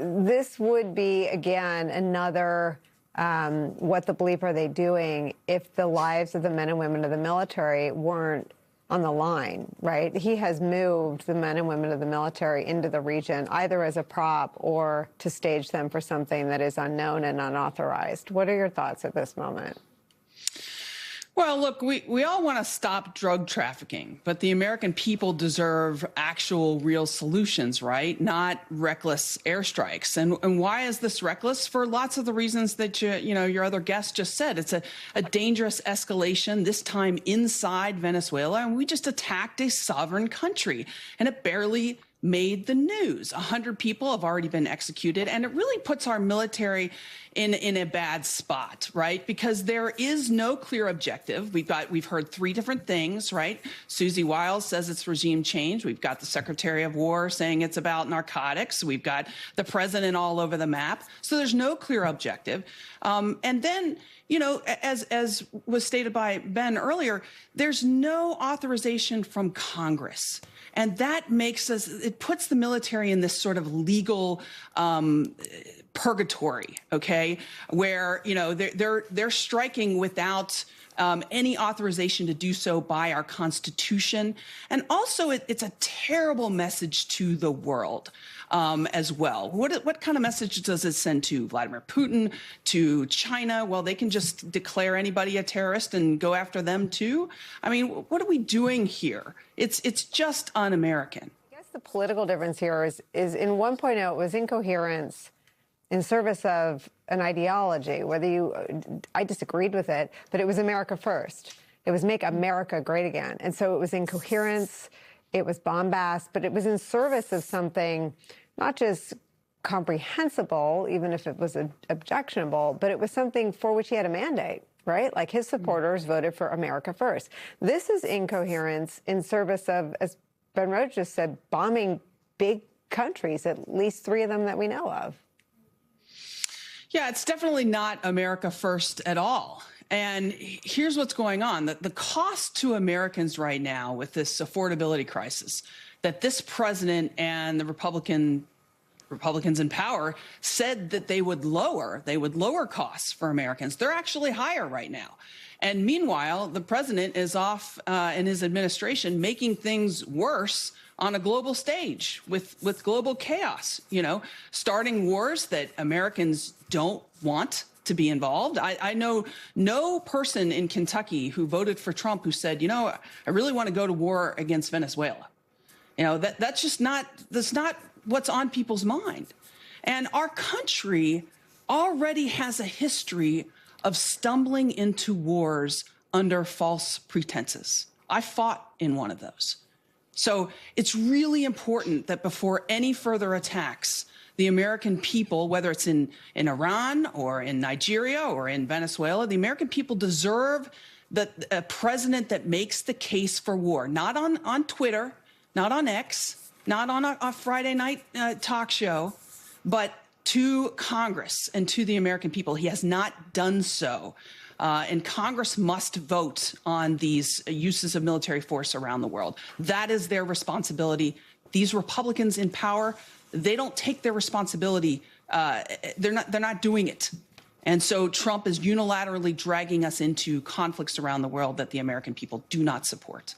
this would be, again, another what the bleep are they doing if the lives of the men and women of the military weren't on the line, right? He has moved the men and women of the military into the region, either as a prop or to stage them for something that is unknown and unauthorized. What are your thoughts at this moment? Well, look, we all want to stop drug trafficking, but the American people deserve actual real solutions, right? Not reckless airstrikes. And why is this reckless? For lots of the reasons that your other guest just said. It's a dangerous escalation, this time inside Venezuela, and we just attacked a sovereign country, and it barely made the news. 100 people have already been executed, and it really puts our military in a bad spot, right? Because there is no clear objective. We've heard three different things, right? Susie Wiles says it's regime change. We've got the Secretary of War saying it's about narcotics. We've got the president all over the map. So there's no clear objective. And then, as was stated by Ben earlier, there's no authorization from Congress. And that it puts the military in this sort of legal purgatory, okay, where, they're striking without any authorization to do so by our Constitution. And also, it's a terrible message to the world as well. What kind of message does it send to Vladimir Putin, to China? Well, they can just declare anybody a terrorist and go after them too. I mean, what are we doing here? It's just un-American. I guess the political difference here is in 1.0, it was incoherence in service of an ideology, I disagreed with it, but it was America first. It was make America great again. And so it was incoherence, it was bombast, but it was in service of something not just comprehensible, even if it was objectionable, but it was something for which he had a mandate, right? Like his supporters voted for America first. This is incoherence in service of, as Ben Rhodes just said, bombing big countries, at least three of them that we know of. Yeah, it's definitely not America first at all. And here's what's going on. The cost to Americans right now with this affordability crisis that this president and the Republicans in power said that they would lower costs for Americans. They're actually higher right now. And meanwhile, the president is off in his administration making things worse on a global stage with global chaos, starting wars that Americans don't want to be involved. I know no person in Kentucky who voted for Trump who said, I really want to go to war against Venezuela. That's not what's on people's mind. And our country already has a history of stumbling into wars under false pretenses. I fought in one of those. So it's really important that before any further attacks, the American people, whether it's in Iran or in Nigeria or in Venezuela, the American people deserve a president that makes the case for war, not on Twitter, not on X, not on a Friday night talk show, but to Congress and to the American people. He has not done so. And Congress must vote on these uses of military force around the world. That is their responsibility. These Republicans in power, they don't take their responsibility. They're not doing it. And so Trump is unilaterally dragging us into conflicts around the world that the American people do not support.